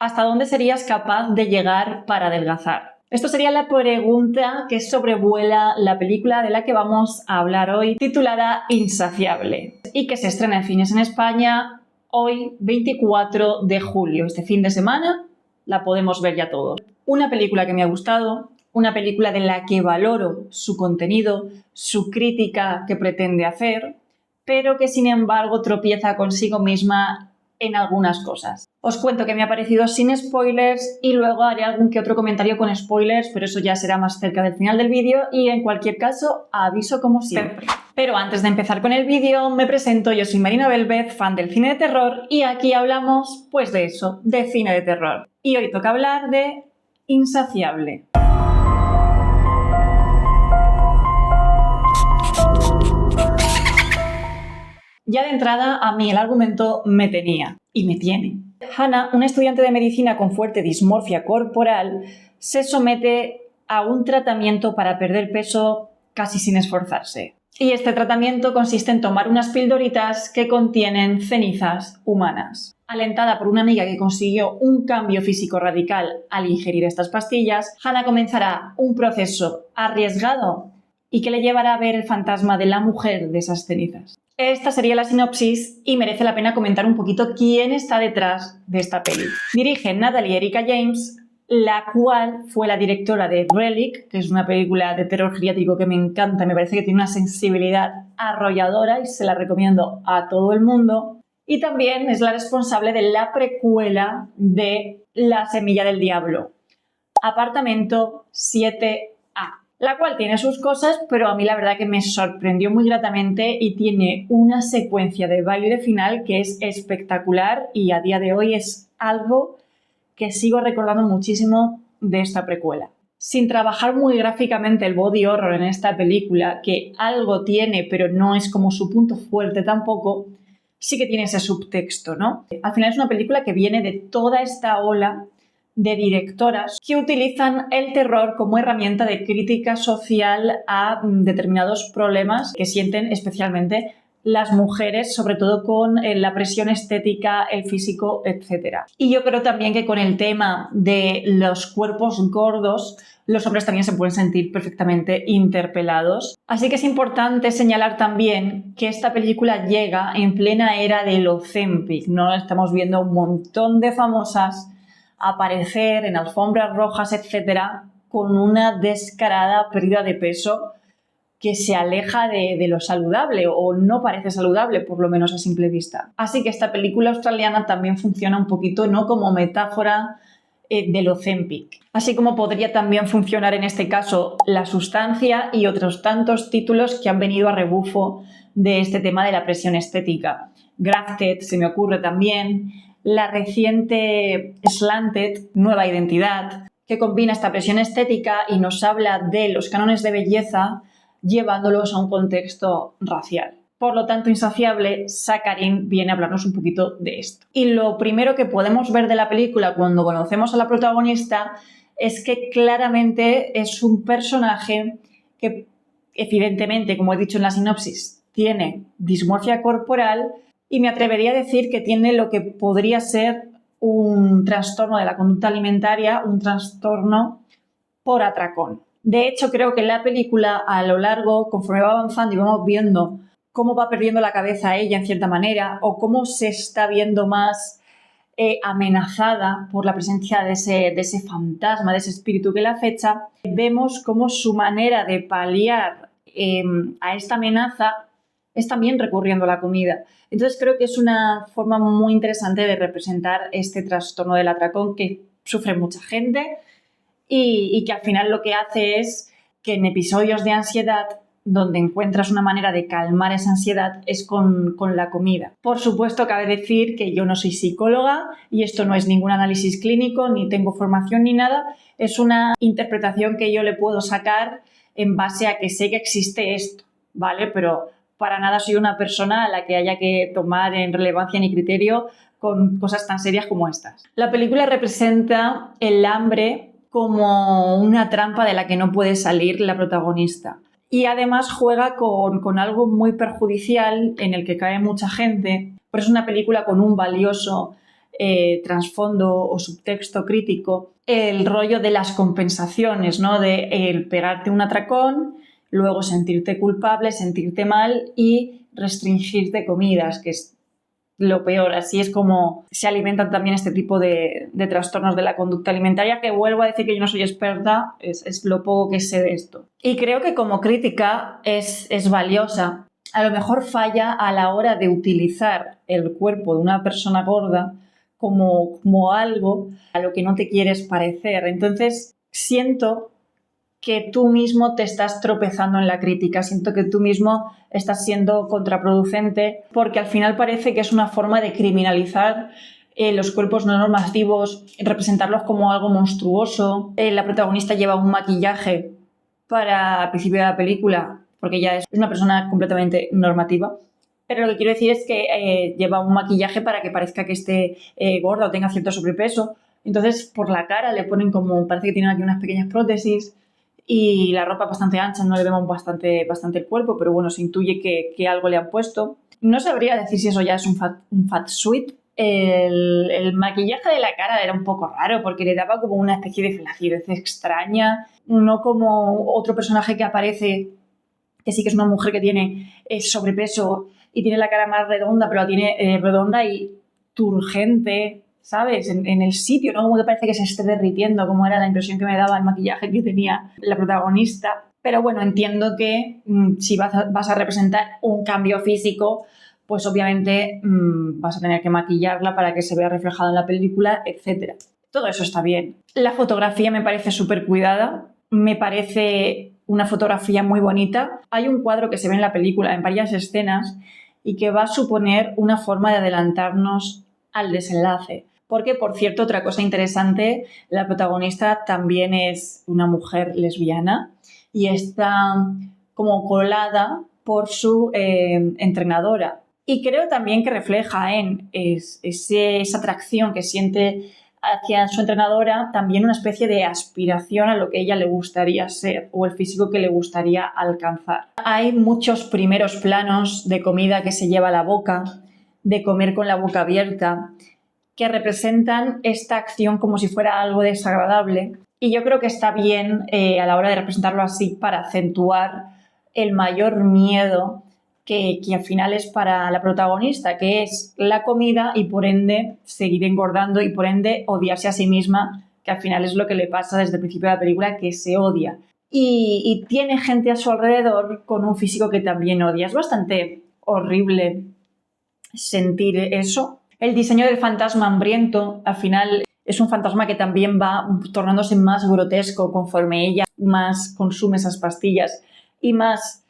¿Hasta dónde serías capaz de llegar para adelgazar? Esto sería la pregunta que sobrevuela la película de la que vamos a hablar hoy, titulada Insaciable, y que se estrena en cines en España hoy, 24 de julio. Este fin de semana la podemos ver ya todos. Una película que me ha gustado, una película de la que valoro su contenido, su crítica que pretende hacer, pero que sin embargo tropieza consigo misma en algunas cosas. Os cuento que me ha parecido sin spoilers y luego haré algún que otro comentario con spoilers, pero eso ya será más cerca del final del vídeo y en cualquier caso aviso como siempre. Pero antes de empezar con el vídeo me presento, yo soy Marina Belvez, fan del cine de terror y aquí hablamos pues de eso, de cine de terror. Y hoy toca hablar de Insaciable. Ya de entrada a mí el argumento me tenía y me tiene. Hannah, una estudiante de medicina con fuerte dismorfia corporal, se somete a un tratamiento para perder peso casi sin esforzarse. Y este tratamiento consiste en tomar unas pildoritas que contienen cenizas humanas. Alentada por una amiga que consiguió un cambio físico radical al ingerir estas pastillas, Hannah comenzará un proceso arriesgado y que le llevará a ver el fantasma de la mujer de esas cenizas. Esta sería la sinopsis y merece la pena comentar un poquito quién está detrás de esta peli. Dirige Natalie Erika James, la cual fue la directora de Relic, que es una película de terror geriátrico que me encanta, me parece que tiene una sensibilidad arrolladora y se la recomiendo a todo el mundo. Y también es la responsable de la precuela de La Semilla del Diablo, Apartamento 7A. La cual tiene sus cosas, pero a mí la verdad que me sorprendió muy gratamente y tiene una secuencia de baile final que es espectacular y a día de hoy es algo que sigo recordando muchísimo de esta precuela. Sin trabajar muy gráficamente el body horror en esta película, que algo tiene pero no es como su punto fuerte tampoco, sí que tiene ese subtexto, ¿no? Al final es una película que viene de toda esta ola de directoras que utilizan el terror como herramienta de crítica social a determinados problemas que sienten especialmente las mujeres, sobre todo con la presión estética, el físico, etc. Y yo creo también que con el tema de los cuerpos gordos, los hombres también se pueden sentir perfectamente interpelados. Así que es importante señalar también que esta película llega en plena era del Ozempic, ¿no? Estamos viendo un montón de famosas aparecer en alfombras rojas, etcétera, con una descarada pérdida de peso que se aleja de lo saludable o no parece saludable, por lo menos a simple vista. Así que esta película australiana también funciona un poquito, ¿no?, como metáfora del Ozempic. Así como podría también funcionar en este caso La Sustancia y otros tantos títulos que han venido a rebufo de este tema de la presión estética. Grafted se me ocurre también. La reciente Slanted, Nueva Identidad, que combina esta presión estética y nos habla de los cánones de belleza llevándolos a un contexto racial. Por lo tanto, Insaciable, Sakharin viene a hablarnos un poquito de esto. Y lo primero que podemos ver de la película cuando conocemos a la protagonista es que claramente es un personaje que, evidentemente, como he dicho en la sinopsis, tiene dismorfia corporal y me atrevería a decir que tiene lo que podría ser un trastorno de la conducta alimentaria, un trastorno por atracón. De hecho, creo que la película, a lo largo, conforme va avanzando y vamos viendo cómo va perdiendo la cabeza ella en cierta manera o cómo se está viendo más amenazada por la presencia de ese fantasma, de ese espíritu que la acecha, vemos cómo su manera de paliar a esta amenaza es también recurriendo a la comida. Entonces creo que es una forma muy interesante de representar este trastorno del atracón que sufre mucha gente y que al final lo que hace es que en episodios de ansiedad donde encuentras una manera de calmar esa ansiedad es con la comida. Por supuesto, cabe decir que yo no soy psicóloga y esto no es ningún análisis clínico, ni tengo formación ni nada, es una interpretación que yo le puedo sacar en base a que sé que existe esto, ¿vale? Pero para nada soy una persona a la que haya que tomar en relevancia ni criterio con cosas tan serias como estas. La película representa el hambre como una trampa de la que no puede salir la protagonista. Y además juega con algo muy perjudicial en el que cae mucha gente. Pero es una película con un valioso trasfondo o subtexto crítico el rollo de las compensaciones, ¿no? De el pegarte un atracón, luego sentirte culpable, sentirte mal y restringirte comidas, que es lo peor. Así es como se alimentan también este tipo de trastornos de la conducta alimentaria, que vuelvo a decir que yo no soy experta, es lo poco que sé de esto. Y creo que como crítica es valiosa. A lo mejor falla a la hora de utilizar el cuerpo de una persona gorda como algo a lo que no te quieres parecer. Entonces siento que tú mismo te estás tropezando en la crítica, siento que tú mismo estás siendo contraproducente, porque al final parece que es una forma de criminalizar los cuerpos no normativos, representarlos como algo monstruoso. La protagonista lleva un maquillaje para el principio de la película, porque ella es una persona completamente normativa, pero lo que quiero decir es que lleva un maquillaje para que parezca que esté gorda o tenga cierto sobrepeso. Entonces por la cara le ponen como, parece que tiene aquí unas pequeñas prótesis, y la ropa bastante ancha, no le vemos bastante el cuerpo, pero bueno, se intuye que algo le han puesto. No sabría decir si eso ya es un fat suit. El maquillaje de la cara era un poco raro porque le daba como una especie de flacidez extraña, no como otro personaje que aparece, que sí que es una mujer que tiene sobrepeso y tiene la cara más redonda, pero la tiene redonda y turgente, ¿sabes? En el sitio, ¿no? Como que parece que se esté derritiendo, como era la impresión que me daba el maquillaje que tenía la protagonista. Pero bueno, entiendo que si vas a representar un cambio físico, pues obviamente vas a tener que maquillarla para que se vea reflejado en la película, etc. Todo eso está bien. La fotografía me parece súper cuidada, me parece una fotografía muy bonita. Hay un cuadro que se ve en la película en varias escenas y que va a suponer una forma de adelantarnos al desenlace. Porque, por cierto, otra cosa interesante, la protagonista también es una mujer lesbiana y está como colada por su entrenadora. Y creo también que refleja en esa atracción que siente hacia su entrenadora también una especie de aspiración a lo que ella le gustaría ser o el físico que le gustaría alcanzar. Hay muchos primeros planos de comida que se lleva a la boca, de comer con la boca abierta, que representan esta acción como si fuera algo desagradable, y yo creo que está bien a la hora de representarlo así para acentuar el mayor miedo que al final es para la protagonista, que es la comida y por ende seguir engordando y por ende odiarse a sí misma, que al final es lo que le pasa desde el principio de la película, que se odia. Y tiene gente a su alrededor con un físico que también odia. Es bastante horrible sentir eso. El diseño del fantasma hambriento, al final, es un fantasma que también va tornándose más grotesco conforme ella más consume esas pastillas y más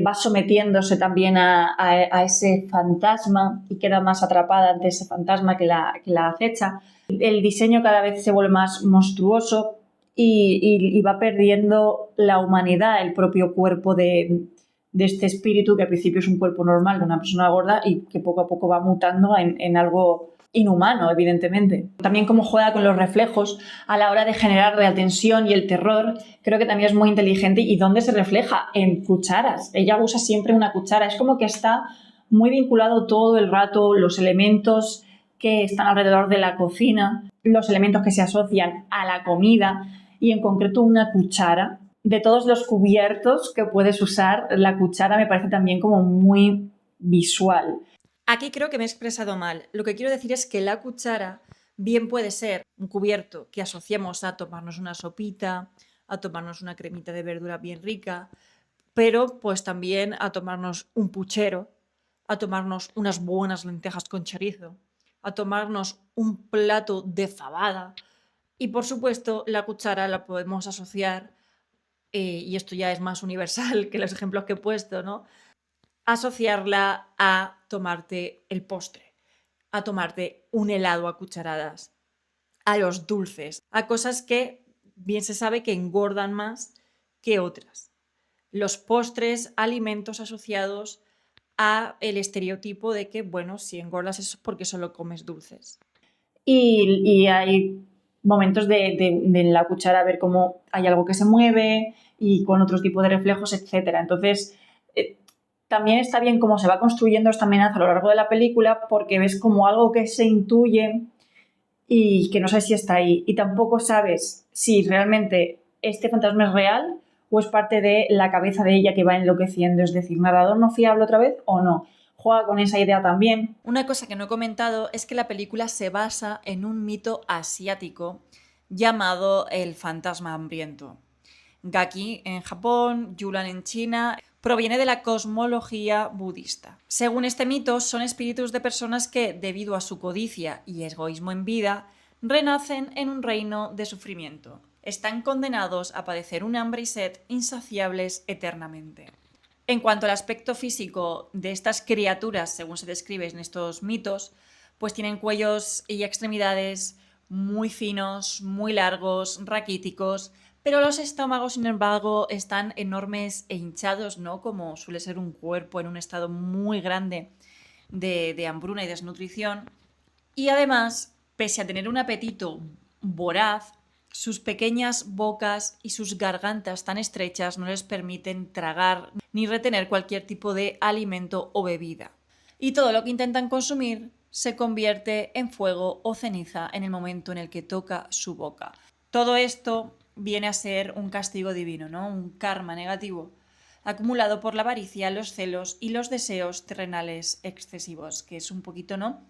va sometiéndose también a ese fantasma y queda más atrapada ante ese fantasma que la acecha. El diseño cada vez se vuelve más monstruoso y va perdiendo la humanidad, el propio cuerpo de este espíritu, que al principio es un cuerpo normal de una persona gorda y que poco a poco va mutando en algo inhumano, evidentemente. También cómo juega con los reflejos a la hora de generar la tensión y el terror, creo que también es muy inteligente. ¿Y dónde se refleja? En cucharas. Ella usa siempre una cuchara. Es como que está muy vinculado todo el rato los elementos que están alrededor de la cocina, los elementos que se asocian a la comida y en concreto una cuchara. De todos los cubiertos que puedes usar, la cuchara me parece también como muy visual. Aquí creo que me he expresado mal. Lo que quiero decir es que la cuchara bien puede ser un cubierto que asociemos a tomarnos una sopita, a tomarnos una cremita de verdura bien rica, pero pues también a tomarnos un puchero, a tomarnos unas buenas lentejas con chorizo, a tomarnos un plato de fabada. Y por supuesto, la cuchara la podemos asociar, y esto ya es más universal que los ejemplos que he puesto, ¿no? Asociarla a tomarte el postre, a tomarte un helado a cucharadas, a los dulces, a cosas que bien se sabe que engordan más que otras. Los postres, alimentos asociados a el estereotipo de que, bueno, si engordas es porque solo comes dulces. Y hay momentos de la cuchara ver cómo hay algo que se mueve y con otros tipos de reflejos, etc. Entonces, también está bien cómo se va construyendo esta amenaza a lo largo de la película porque ves como algo que se intuye y que no sabes si está ahí. Y tampoco sabes si realmente este fantasma es real o es parte de la cabeza de ella que va enloqueciendo. Es decir, narrador no fiable otra vez o no. Juega con esa idea también. Una cosa que no he comentado es que la película se basa en un mito asiático llamado el fantasma hambriento. Gaki en Japón, Yulan en China, proviene de la cosmología budista. Según este mito, son espíritus de personas que, debido a su codicia y egoísmo en vida, renacen en un reino de sufrimiento. Están condenados a padecer un hambre y sed insaciables eternamente. En cuanto al aspecto físico de estas criaturas, según se describe en estos mitos, pues tienen cuellos y extremidades muy finos, muy largos, raquíticos, pero los estómagos, sin embargo, están enormes e hinchados, ¿no? Como suele ser un cuerpo en un estado muy grande de hambruna y desnutrición. Y además, pese a tener un apetito voraz, sus pequeñas bocas y sus gargantas tan estrechas no les permiten tragar ni retener cualquier tipo de alimento o bebida. Y todo lo que intentan consumir se convierte en fuego o ceniza en el momento en el que toca su boca. Todo esto viene a ser un castigo divino, ¿no? Un karma negativo, acumulado por la avaricia, los celos y los deseos terrenales excesivos, que es un poquito, ¿no?,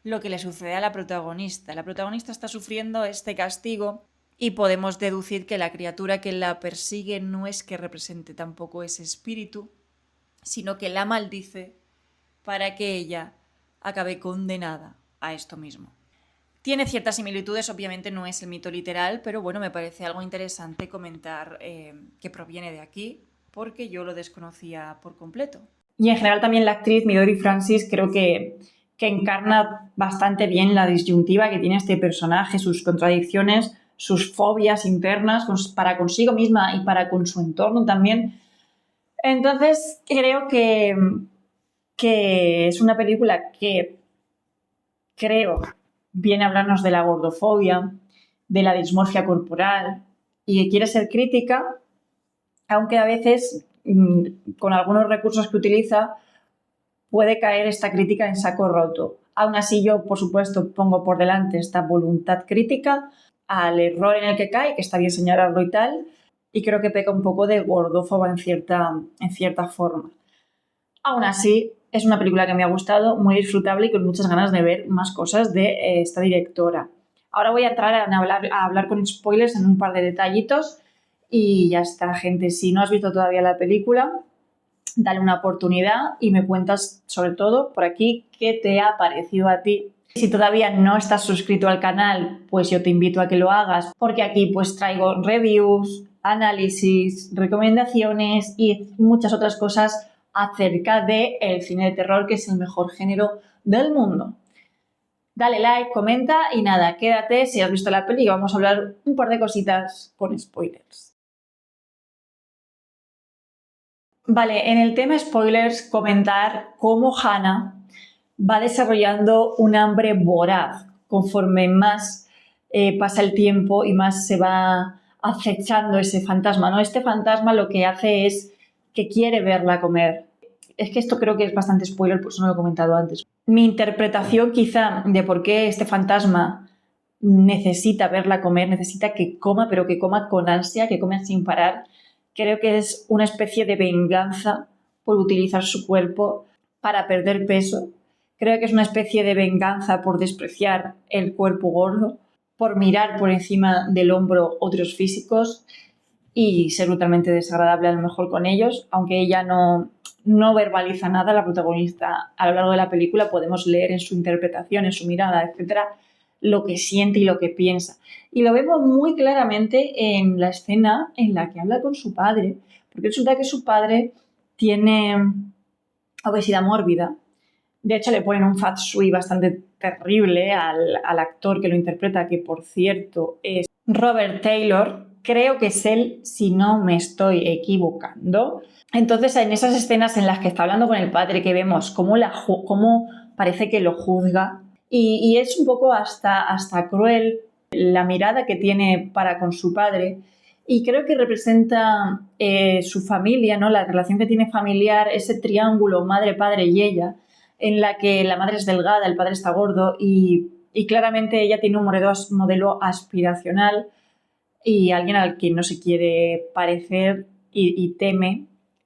lo que le sucede a la protagonista. La protagonista está sufriendo este castigo y podemos deducir que la criatura que la persigue no es que represente tampoco ese espíritu, sino que la maldice para que ella acabe condenada a esto mismo. Tiene ciertas similitudes, obviamente no es el mito literal, pero bueno, me parece algo interesante comentar que proviene de aquí, porque yo lo desconocía por completo. Y en general también la actriz Midori Francis creo que encarna bastante bien la disyuntiva que tiene este personaje, sus contradicciones, sus fobias internas para consigo misma y para con su entorno también. Entonces creo que es una película que creo viene a hablarnos de la gordofobia, de la dismorfia corporal y que quiere ser crítica, aunque a veces con algunos recursos que utiliza puede caer esta crítica en saco roto. Aún así yo, por supuesto, pongo por delante esta voluntad crítica al error en el que cae, que está bien señalarlo y tal, y creo que peca un poco de gordófoba en cierta forma. Aún así, es una película que me ha gustado, muy disfrutable y con muchas ganas de ver más cosas de esta directora. Ahora voy a entrar a hablar con spoilers en un par de detallitos y ya está, gente. Si no has visto todavía la película, dale una oportunidad y me cuentas, sobre todo por aquí, qué te ha parecido a ti. Si todavía no estás suscrito al canal, pues yo te invito a que lo hagas, porque aquí pues traigo reviews, análisis, recomendaciones y muchas otras cosas acerca del cine de terror, que es el mejor género del mundo. Dale like, comenta y nada, quédate si has visto la peli y vamos a hablar un par de cositas con spoilers. Vale, en el tema spoilers, comentar cómo Hannah va desarrollando un hambre voraz conforme más pasa el tiempo y más se va acechando ese fantasma, ¿no? Este fantasma lo que hace es que quiere verla comer. Es que esto creo que es bastante spoiler, por eso no lo he comentado antes. Mi interpretación quizá de por qué este fantasma necesita verla comer, necesita que coma, pero que coma con ansia, que coma sin parar, creo que es una especie de venganza por utilizar su cuerpo para perder peso. Creo que es una especie de venganza por despreciar el cuerpo gordo, por mirar por encima del hombro otros físicos y ser brutalmente desagradable a lo mejor con ellos, aunque ella no verbaliza nada, la protagonista a lo largo de la película podemos leer en su interpretación, en su mirada, etcétera, lo que siente y lo que piensa. Y lo vemos muy claramente en la escena en la que habla con su padre, porque resulta que su padre tiene obesidad mórbida. De hecho, le ponen un fat sui bastante terrible al actor que lo interpreta, que por cierto es Robert Taylor. Creo que es él, si no me estoy equivocando. Entonces, en esas escenas en las que está hablando con el padre, que vemos cómo parece que lo juzga, y es un poco hasta cruel la mirada que tiene para con su padre, y creo que representa su familia, ¿no? La relación que tiene familiar, ese triángulo madre, padre y ella, en la que la madre es delgada, el padre está gordo y Y claramente ella tiene un modelo aspiracional y alguien al que no se quiere parecer y teme,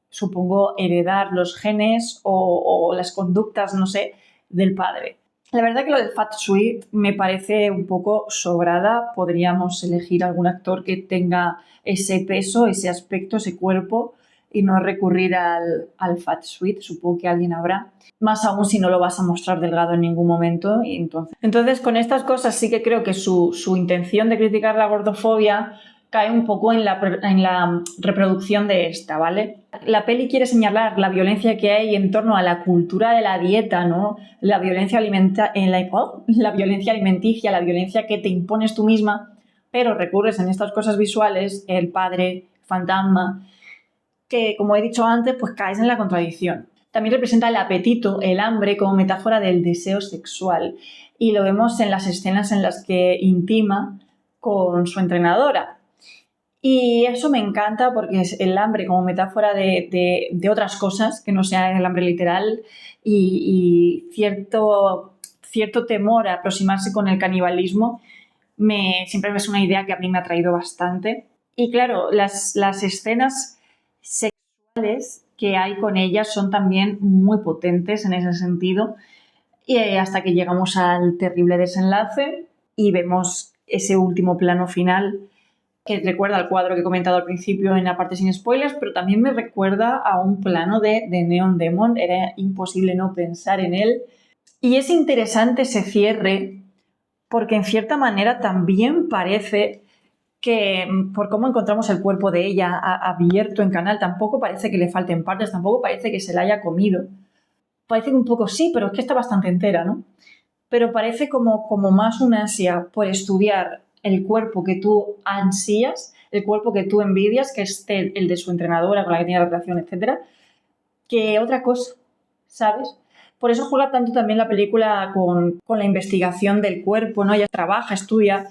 supongo, heredar los genes o las conductas, no sé, del padre. La verdad que lo del Fat Suite me parece un poco sobrada. Podríamos elegir algún actor que tenga ese peso, ese aspecto, ese cuerpo y no recurrir al Fat Suite. Supongo que alguien habrá. Más aún si no lo vas a mostrar delgado en ningún momento. Y entonces, con estas cosas sí que creo que su intención de criticar la gordofobia cae un poco en la reproducción de esta, ¿vale? La peli quiere señalar la violencia que hay en torno a la cultura de la dieta, ¿no? La violencia la violencia alimenticia, la violencia que te impones tú misma, pero recurres en estas cosas visuales, el padre, fantasma, que, como he dicho antes, pues caes en la contradicción. También representa el apetito, el hambre, como metáfora del deseo sexual. Y lo vemos en las escenas en las que intima con su entrenadora. Y eso me encanta porque es el hambre como metáfora de otras cosas, que no sea el hambre literal, y cierto temor a aproximarse con el canibalismo. Siempre es una idea que a mí me ha traído bastante. Y claro, las escenas sexuales que hay con ella son también muy potentes en ese sentido, y hasta que llegamos al terrible desenlace y vemos ese último plano final que recuerda al cuadro que he comentado al principio en la parte sin spoilers, pero también me recuerda a un plano de Neon Demon. Era imposible no pensar en él. Y es interesante ese cierre porque en cierta manera también parece que, por cómo encontramos el cuerpo de ella abierto en canal, tampoco parece que le falten partes, tampoco parece que se la haya comido. Parece que un poco sí, pero es que está bastante entera, ¿no? Pero parece como más una ansia por estudiar el cuerpo que tú ansías, el cuerpo que tú envidias, que es el de su entrenadora con la que tiene la relación, etc., que otra cosa, ¿sabes? Por eso juega tanto también la película con la investigación del cuerpo, ¿no? Ella trabaja, estudia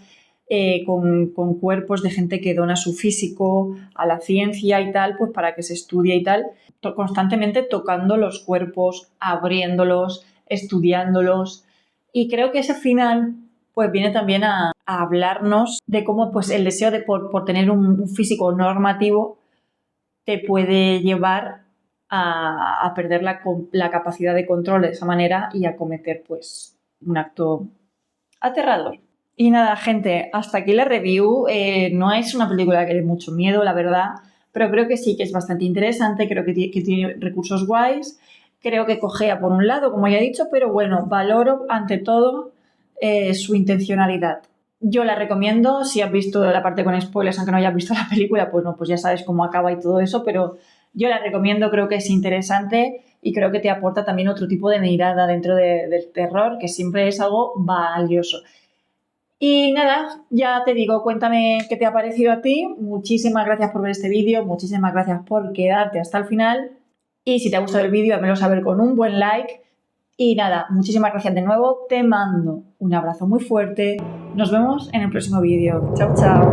con cuerpos de gente que dona su físico a la ciencia y tal, pues para que se estudie y tal, constantemente tocando los cuerpos, abriéndolos, estudiándolos. Y creo que ese final pues viene también a hablarnos de cómo pues, el deseo por tener un físico normativo te puede llevar a perder la capacidad de control de esa manera y a cometer pues, un acto aterrador. Y nada, gente, hasta aquí la review. No es una película que dé mucho miedo, la verdad, pero creo que sí que es bastante interesante, creo que tiene recursos guays, creo que cojea por un lado, como ya he dicho, pero bueno, valoro ante todo su intencionalidad. Yo la recomiendo, si has visto la parte con spoilers, aunque no hayas visto la película, pues no, pues ya sabes cómo acaba y todo eso, pero yo la recomiendo, creo que es interesante y creo que te aporta también otro tipo de mirada dentro del terror, que siempre es algo valioso. Y nada, ya te digo, cuéntame qué te ha parecido a ti. Muchísimas gracias por ver este vídeo, muchísimas gracias por quedarte hasta el final. Y si te ha gustado el vídeo, házmelo saber con un buen like. Y nada, muchísimas gracias de nuevo, te mando un abrazo muy fuerte, nos vemos en el próximo vídeo. Chao, chao.